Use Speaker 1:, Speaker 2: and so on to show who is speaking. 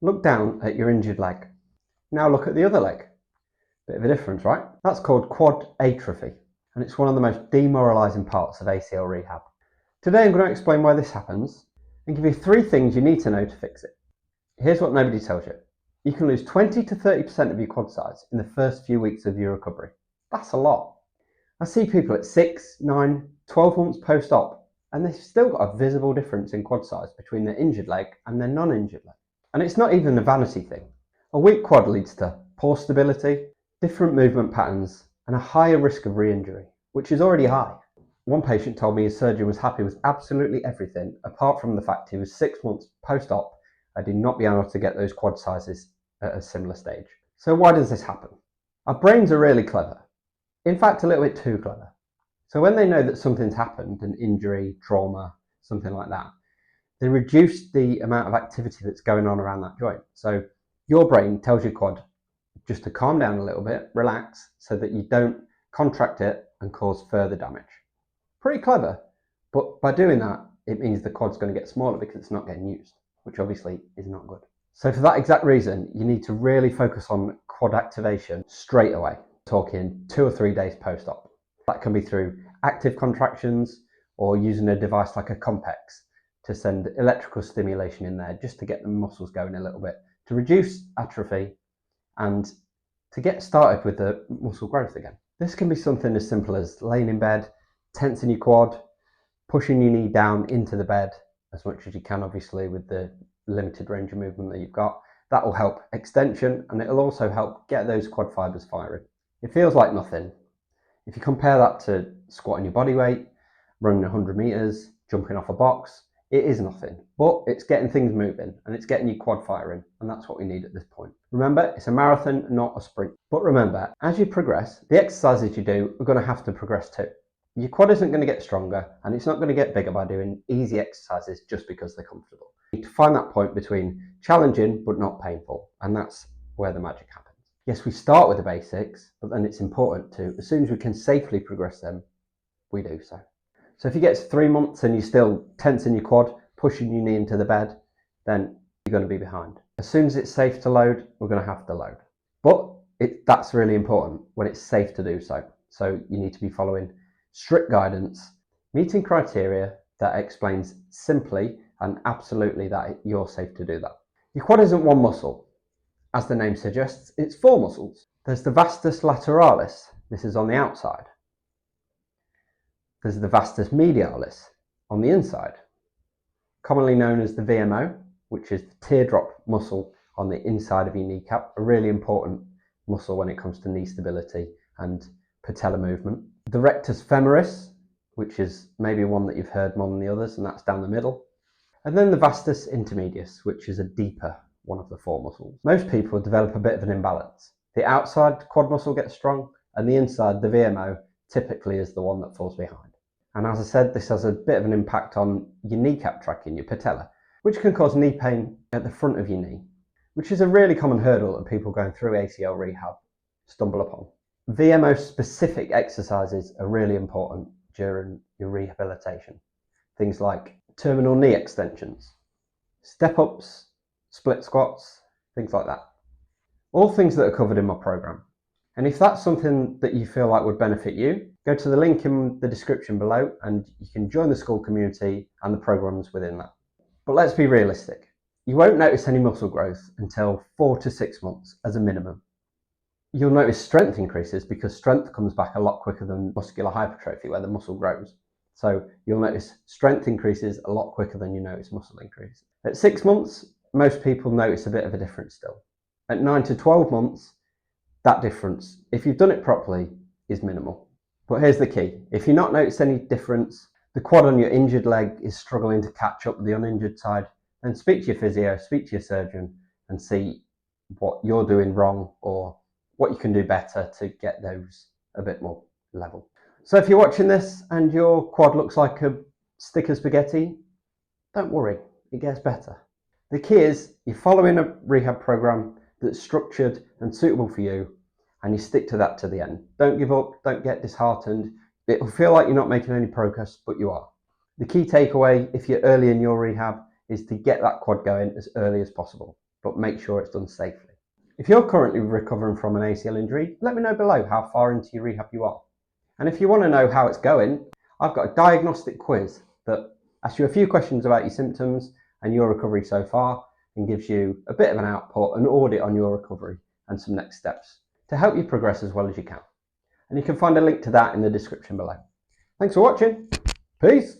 Speaker 1: Look down at your injured leg. Now look at the other leg. Bit of a difference, right? That's called quad atrophy, and it's one of the most demoralizing parts of ACL rehab. Today I'm going to explain why this happens and give you 3 things you need to know to fix it. Here's what nobody tells you. You can lose 20 to 30% of your quad size in the first few weeks of your recovery. That's a lot. I see people at 6, 9, 12 months post-op and they've still got a visible difference in quad size between their injured leg and their non-injured leg. And it's not even a vanity thing. A weak quad leads to poor stability, different movement patterns, and a higher risk of re-injury, which is already high. One patient told me his surgeon was happy with absolutely everything, apart from the fact he was 6 months post-op and did not be able to get those quad sizes at a similar stage. So why does this happen? Our brains are really clever. In fact, a little bit too clever. So when they know that something's happened, an injury, trauma, something like that, they reduce the amount of activity that's going on around that joint. So your brain tells your quad just to calm down a little bit, relax, so that you don't contract it and cause further damage. Pretty clever, but by doing that, it means the quad's going to get smaller because it's not getting used, which obviously is not good. So for that exact reason, you need to really focus on quad activation straight away, talking 2 or 3 days post-op. That can be through active contractions or using a device like a Compex to send electrical stimulation in there just to get the muscles going a little bit, to reduce atrophy and to get started with the muscle growth again. This can be something as simple as laying in bed, tensing your quad, pushing your knee down into the bed as much as you can, obviously with the limited range of movement that you've got. That will help extension and it'll also help get those quad fibers firing. It feels like nothing. If you compare that to squatting your body weight, running 100 meters, jumping off a box, it is nothing, but it's getting things moving and it's getting your quad firing, and that's what we need at this point. Remember, it's a marathon, not a sprint. But remember, as you progress, the exercises you do are going to have to progress too. Your quad isn't going to get stronger and it's not going to get bigger by doing easy exercises just because they're comfortable. You need to find that point between challenging but not painful, and that's where the magic happens. Yes, we start with the basics, but then it's important to, as soon as we can safely progress them, we do so. So if you get to 3 months and you're still tensing your quad, pushing your knee into the bed, then you're going to be behind. As soon as it's safe to load, we're going to have to load. But that's really important when it's safe to do so. So you need to be following strict guidance, meeting criteria that explains simply and absolutely that you're safe to do that. Your quad isn't one muscle. As the name suggests, it's 4 muscles. There's the vastus lateralis. This is on the outside. There's the vastus medialis on the inside, commonly known as the VMO, which is the teardrop muscle on the inside of your kneecap, a really important muscle when it comes to knee stability and patella movement. The rectus femoris, which is maybe one that you've heard more than the others, and that's down the middle. And then the vastus intermedius, which is a deeper one of the 4 muscles. Most people develop a bit of an imbalance. The outside quad muscle gets strong, and the inside, the VMO, typically is the one that falls behind. And as I said, this has a bit of an impact on your kneecap tracking, your patella, which can cause knee pain at the front of your knee, which is a really common hurdle that people going through ACL rehab stumble upon. VMO-specific exercises are really important during your rehabilitation. Things like terminal knee extensions, step-ups, split squats, things like that. All things that are covered in my program. And if that's something that you feel like would benefit you, go to the link in the description below and you can join the school community and the programs within that. But let's be realistic. You won't notice any muscle growth until 4 to 6 months as a minimum. You'll notice strength increases because strength comes back a lot quicker than muscular hypertrophy where the muscle grows. So you'll notice strength increases a lot quicker than you notice muscle increase. At 6 months, most people notice a bit of a difference still. At 9 to 12 months, that difference, if you've done it properly, is minimal. But here's the key. If you're not noticing any difference, the quad on your injured leg is struggling to catch up with the uninjured side, then speak to your physio, speak to your surgeon and see what you're doing wrong or what you can do better to get those a bit more level. So if you're watching this and your quad looks like a stick of spaghetti, don't worry, it gets better. The key is you're following a rehab program that's structured and suitable for you, and you stick to that to the end. Don't give up, don't get disheartened. It will feel like you're not making any progress, but you are. The key takeaway, if you're early in your rehab, is to get that quad going as early as possible. but make sure it's done safely. If you're currently recovering from an ACL injury, let me know below how far into your rehab you are. And if you want to know how it's going, I've got a diagnostic quiz that asks you a few questions about your symptoms and your recovery so far, and gives you a bit of an output, an audit on your recovery and some next steps to help you progress as well as you can. And you can find a link to that in the description below. Thanks for watching. Peace.